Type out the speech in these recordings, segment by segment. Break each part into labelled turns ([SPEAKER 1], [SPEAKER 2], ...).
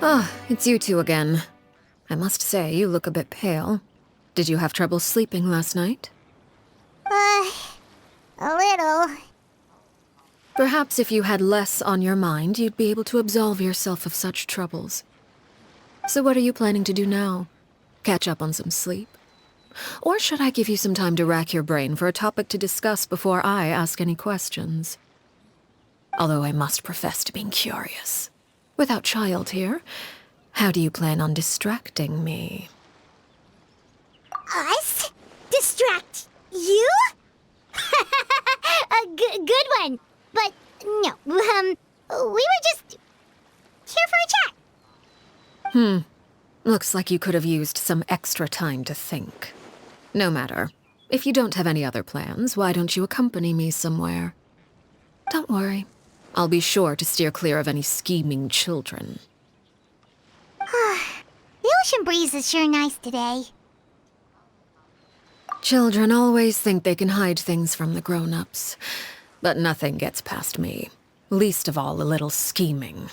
[SPEAKER 1] Ah, it's you two again. I must say, you look a bit pale. Did you have trouble sleeping last night?
[SPEAKER 2] A little.
[SPEAKER 1] Perhaps if you had less on your mind, you'd be able to absolve yourself of such troubles. So what are you planning to do now? Catch up on some sleep? Or should I give you some time to rack your brain for a topic to discuss before I ask any questions? Although I must profess to being curious. Without child here, how do you plan on distracting me?
[SPEAKER 2] Us? Distract you? A good one. But no, we were just here for a chat.
[SPEAKER 1] Looks like you could have used some extra time to think. No matter. If you don't have any other plans, why don't you accompany me somewhere? Don't worry. I'll be sure to steer clear of any scheming children.
[SPEAKER 2] The ocean breeze is sure nice today.
[SPEAKER 1] Children always think they can hide things from the grown-ups. But nothing gets past me. Least of all a little scheming.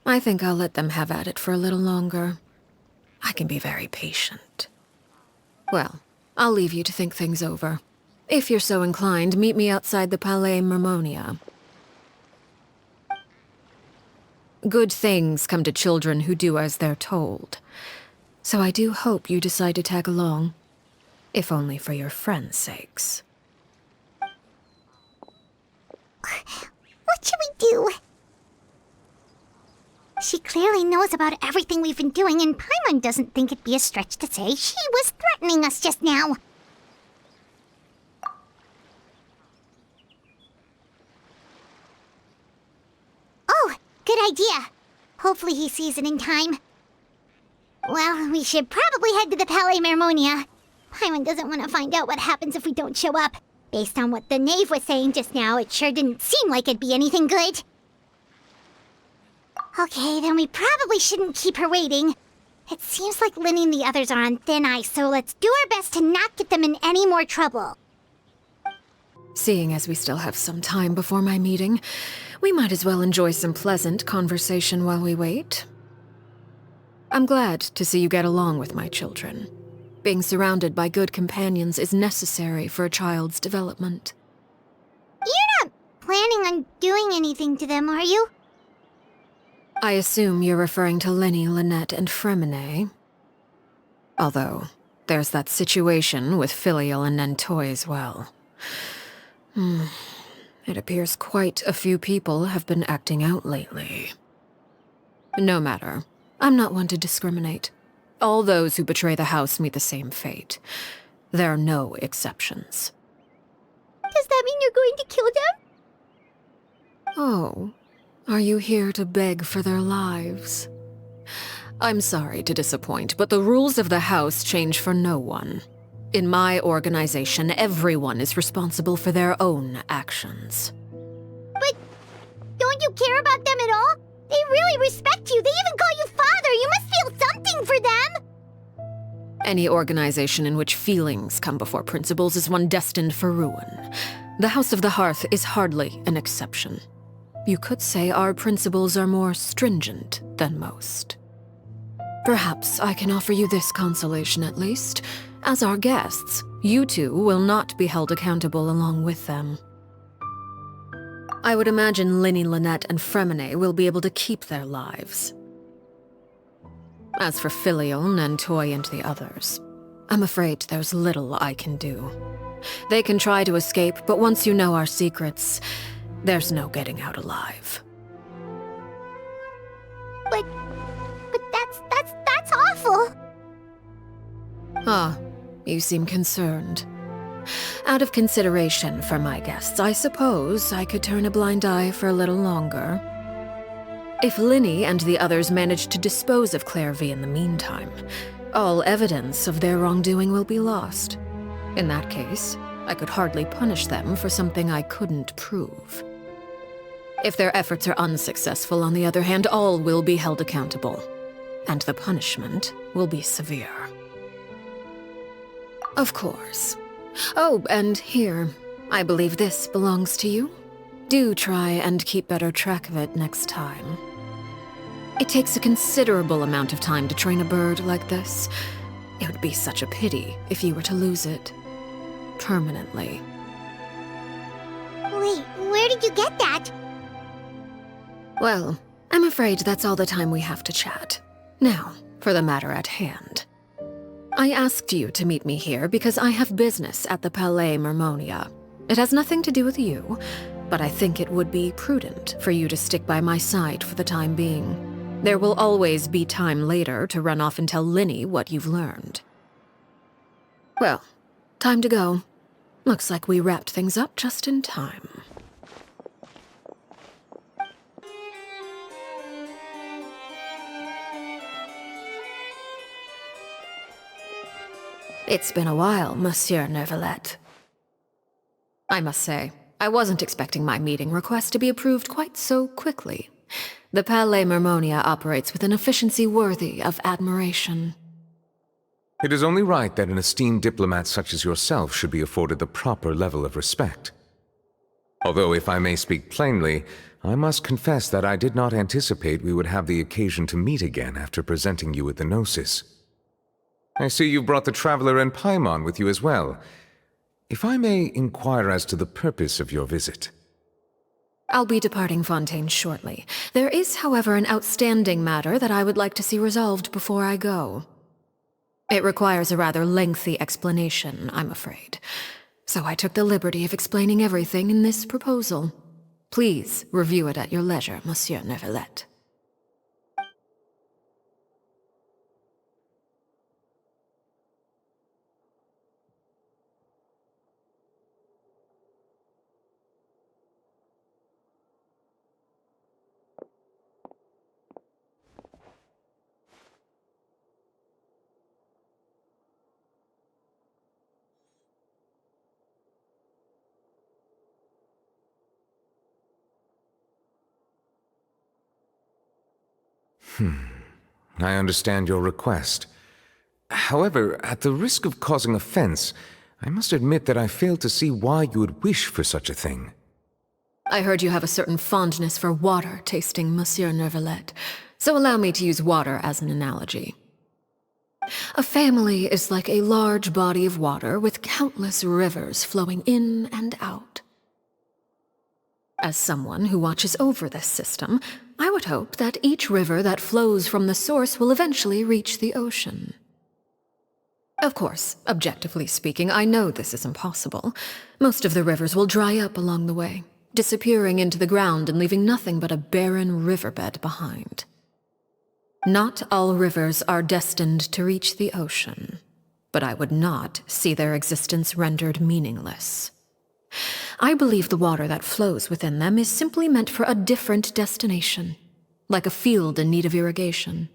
[SPEAKER 1] I think I'll let them have at it for a little longer. I can be very patient. Well, I'll leave you to think things over. If you're so inclined, meet me outside the Palais Mermonia. Good things come to children who do as they're told. So I do hope you decide to tag along. If only for your friends' sakes.
[SPEAKER 2] What should we do? She clearly knows about everything we've been doing, and Paimon doesn't think it'd be a stretch to say she was threatening us just now. Oh, good idea. Hopefully he sees it in time. Well, we should probably head to the Palais Mermonia. Paimon doesn't want to find out what happens if we don't show up. Based on what the knave was saying just now, it sure didn't seem like it'd be anything good. Okay, then we probably shouldn't keep her waiting. It seems like Lynnie and the others are on thin ice, so let's do our best to not get them in any more trouble.
[SPEAKER 1] Seeing as we still have some time before my meeting, we might as well enjoy some pleasant conversation while we wait. I'm glad to see you get along with my children. Being surrounded by good companions is necessary for a child's development.
[SPEAKER 2] You're not planning on doing anything to them, are you?
[SPEAKER 1] I assume you're referring to Lynnie, Lynette, and Fremine. Although, there's that situation with Filial and Nentoy as well. It appears quite a few people have been acting out lately. No matter. I'm not one to discriminate. All those who betray the house meet the same fate. There are no exceptions.
[SPEAKER 2] Does that mean you're going to kill them?
[SPEAKER 1] Oh, are you here to beg for their lives? I'm sorry to disappoint, but the rules of the house change for no one. In my organization, everyone is responsible for their own actions.
[SPEAKER 2] But don't you care about them at all? They really respect you. They even call you father. You must feel something for them.
[SPEAKER 1] Any organization in which feelings come before principles is one destined for ruin. The House of the Hearth is hardly an exception. You could say our principles are more stringent than most. Perhaps I can offer you this consolation at least. As our guests, you two will not be held accountable along with them. I would imagine Lynnie, Lynette, and Fremine will be able to keep their lives. As for Filial, Nentoy, and the others, I'm afraid there's little I can do. They can try to escape, but once you know our secrets, there's no getting out alive.
[SPEAKER 2] But that's awful.
[SPEAKER 1] Ah, you seem concerned. Out of consideration for my guests, I suppose I could turn a blind eye for a little longer. If Lynnie and the others manage to dispose of Clairvy in the meantime, all evidence of their wrongdoing will be lost. In that case, I could hardly punish them for something I couldn't prove. If their efforts are unsuccessful, on the other hand, all will be held accountable, and the punishment will be severe. Of course. Oh, and here, I believe this belongs to you. Do try and keep better track of it next time. It takes a considerable amount of time to train a bird like this. It would be such a pity if you were to lose it. Permanently.
[SPEAKER 2] Wait, where did you get that?
[SPEAKER 1] Well, I'm afraid that's all the time we have to chat. Now, for the matter at hand. I asked you to meet me here because I have business at the Palais Mermonia. It has nothing to do with you, but I think it would be prudent for you to stick by my side for the time being. There will always be time later to run off and tell Linny what you've learned. Well, time to go. Looks like we wrapped things up just in time. It's been a while, Monsieur Neuvillette. I must say, I wasn't expecting my meeting request to be approved quite so quickly. The Palais Mermonia operates with an efficiency worthy of admiration.
[SPEAKER 3] It is only right that an esteemed diplomat such as yourself should be afforded the proper level of respect. Although, if I may speak plainly, I must confess that I did not anticipate we would have the occasion to meet again after presenting you with the Gnosis. I see you brought the Traveler and Paimon with you as well. If I may inquire as to the purpose of your visit.
[SPEAKER 1] I'll be departing Fontaine shortly. There is, however, an outstanding matter that I would like to see resolved before I go. It requires a rather lengthy explanation, I'm afraid. So I took the liberty of explaining everything in this proposal. Please review it at your leisure, Monsieur Neuvillette.
[SPEAKER 3] I understand your request. However, at the risk of causing offense, I must admit that I fail to see why you would wish for such a thing.
[SPEAKER 1] I heard you have a certain fondness for water tasting, Monsieur Neuvillette, so allow me to use water as an analogy. A family is like a large body of water with countless rivers flowing in and out. As someone who watches over this system, I would hope that each river that flows from the source will eventually reach the ocean. Of course, objectively speaking, I know this is impossible. Most of the rivers will dry up along the way, disappearing into the ground and leaving nothing but a barren riverbed behind. Not all rivers are destined to reach the ocean, but I would not see their existence rendered meaningless. I believe the water that flows within them is simply meant for a different destination, like a field in need of irrigation.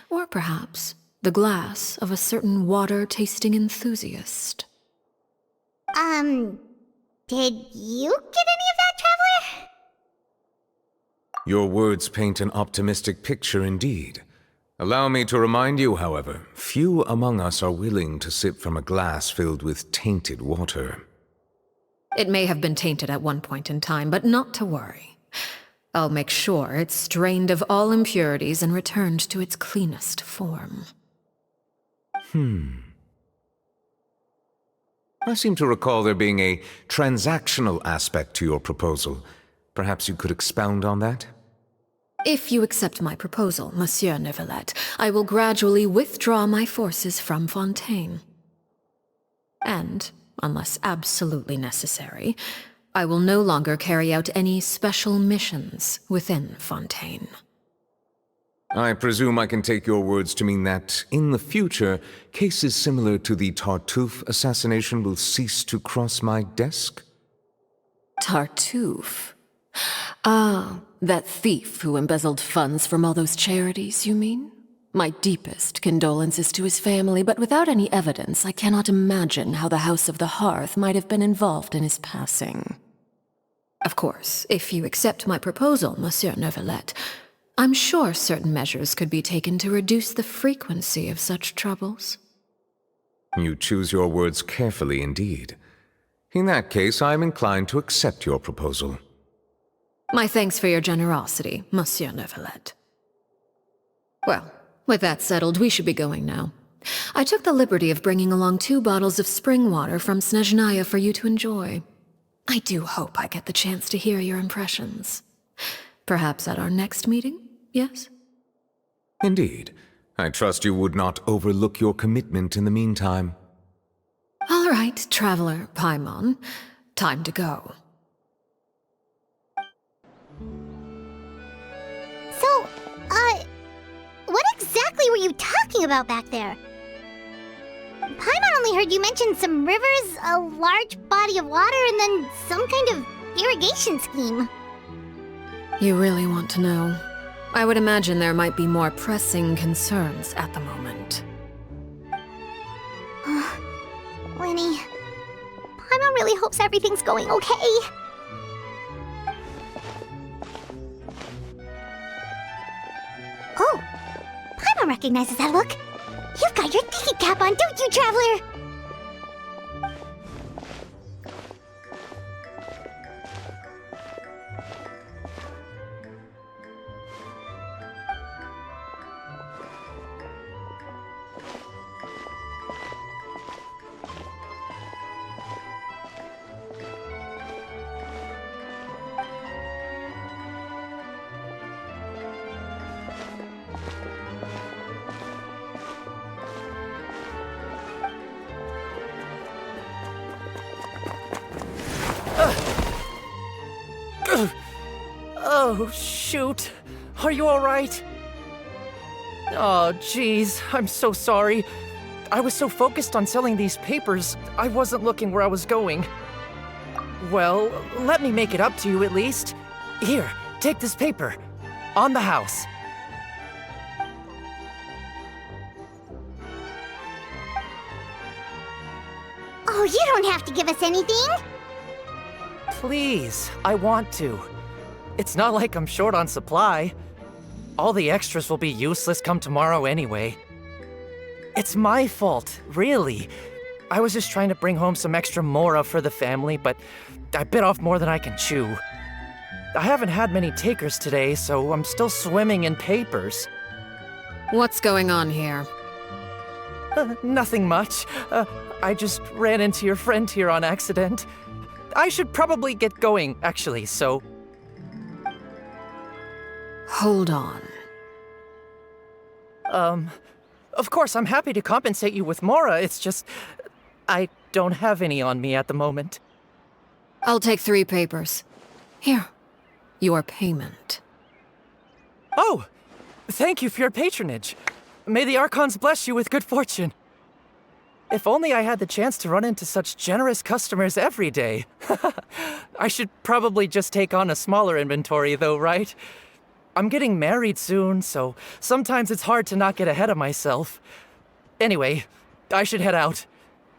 [SPEAKER 1] Or perhaps the glass of a certain water-tasting enthusiast.
[SPEAKER 2] Did you get any of that, Traveler?
[SPEAKER 3] Your words paint an optimistic picture indeed. Allow me to remind you, however, few among us are willing to sip from a glass filled with tainted water.
[SPEAKER 1] It may have been tainted at one point in time, but not to worry. I'll make sure it's strained of all impurities and returned to its cleanest form.
[SPEAKER 3] I seem to recall there being a transactional aspect to your proposal. Perhaps you could expound on that?
[SPEAKER 1] If you accept my proposal, Monsieur Neuvillette, I will gradually withdraw my forces from Fontaine. And, unless absolutely necessary, I will no longer carry out any special missions within Fontaine.
[SPEAKER 3] I presume I can take your words to mean that, in the future, cases similar to the Tartuffe assassination will cease to cross my desk?
[SPEAKER 1] Tartuffe? Ah, that thief who embezzled funds from all those charities, you mean? My deepest condolences to his family, but without any evidence, I cannot imagine how the House of the Hearth might have been involved in his passing. Of course, if you accept my proposal, Monsieur Neuvillette, I'm sure certain measures could be taken to reduce the frequency of such troubles.
[SPEAKER 3] You choose your words carefully indeed. In that case, I am inclined to accept your proposal.
[SPEAKER 1] My thanks for your generosity, Monsieur Neuvillette. Well, with that settled, we should be going now. I took the liberty of bringing along 2 bottles of spring water from Snezhnaya for you to enjoy. I do hope I get the chance to hear your impressions. Perhaps at our next meeting, yes?
[SPEAKER 3] Indeed. I trust you would not overlook your commitment in the meantime.
[SPEAKER 1] All right, Traveler Paimon. Time to go.
[SPEAKER 2] So, what exactly were you talking about back there? Paimon only heard you mention some rivers, a large body of water, and then some kind of irrigation scheme.
[SPEAKER 1] You really want to know? I would imagine there might be more pressing concerns at the moment.
[SPEAKER 2] Winnie, Paimon really hopes everything's going okay. Oh, Paimon recognizes that look. You've got your thinking cap on, don't you, Traveler?
[SPEAKER 4] Oh, shoot. Are you alright? Oh, jeez. I'm so sorry. I was so focused on selling these papers, I wasn't looking where I was going. Well, let me make it up to you at least. Here, take this paper. On the house.
[SPEAKER 2] Oh, you don't have to give us anything.
[SPEAKER 4] Please, I want to. It's not like I'm short on supply. All the extras will be useless come tomorrow anyway. It's my fault, really. I was just trying to bring home some extra mora for the family, but I bit off more than I can chew. I haven't had many takers today, so I'm still swimming in papers.
[SPEAKER 1] What's going on here?
[SPEAKER 4] Nothing much. I just ran into your friend here on accident. I should probably get going, actually, so...
[SPEAKER 1] Hold on.
[SPEAKER 4] Of course, I'm happy to compensate you with mora, it's just... I don't have any on me at the moment.
[SPEAKER 1] I'll take 3 papers. Here. Your payment.
[SPEAKER 4] Oh! Thank you for your patronage. May the Archons bless you with good fortune. If only I had the chance to run into such generous customers every day. I should probably just take on a smaller inventory though, right? I'm getting married soon, so sometimes it's hard to not get ahead of myself. Anyway, I should head out.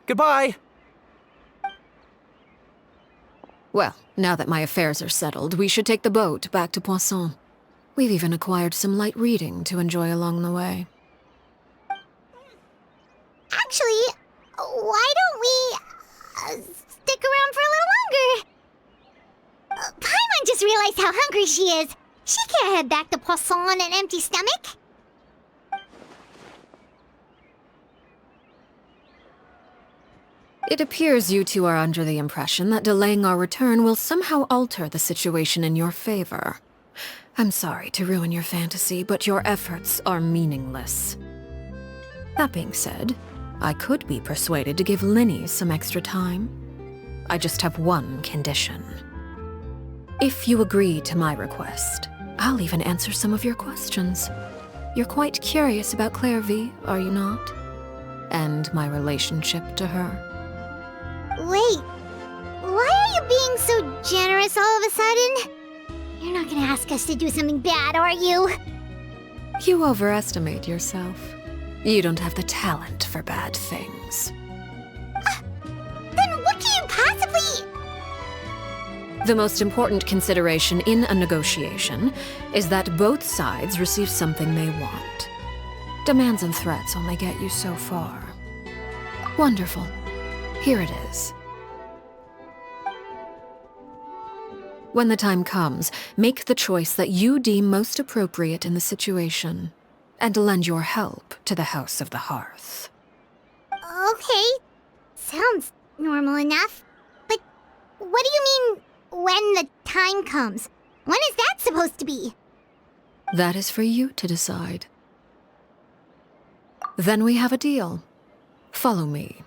[SPEAKER 4] Goodbye!
[SPEAKER 1] Well, now that my affairs are settled, we should take the boat back to Poisson. We've even acquired some light reading to enjoy along the way.
[SPEAKER 2] Actually, why don't we stick around for a little longer? Paimon just realized how hungry she is. She can't head back to Poisson on an empty stomach.
[SPEAKER 1] It appears you two are under the impression that delaying our return will somehow alter the situation in your favor. I'm sorry to ruin your fantasy, but your efforts are meaningless. That being said, I could be persuaded to give Linny some extra time. I just have one condition. If you agree to my request, I'll even answer some of your questions. You're quite curious about Clairvy, are you not? And my relationship to her.
[SPEAKER 2] Wait, why are you being so generous all of a sudden? You're not gonna ask us to do something bad, are you?
[SPEAKER 1] You overestimate yourself. You don't have the talent for bad things.
[SPEAKER 2] Then what can you possibly...
[SPEAKER 1] The most important consideration in a negotiation is that both sides receive something they want. Demands and threats only get you so far. Wonderful. Here it is. When the time comes, make the choice that you deem most appropriate in the situation. and lend your help to the House of the Hearth.
[SPEAKER 2] Okay. Sounds normal enough. But what do you mean, when the time comes? When is that supposed to be?
[SPEAKER 1] That is for you to decide. Then we have a deal. Follow me.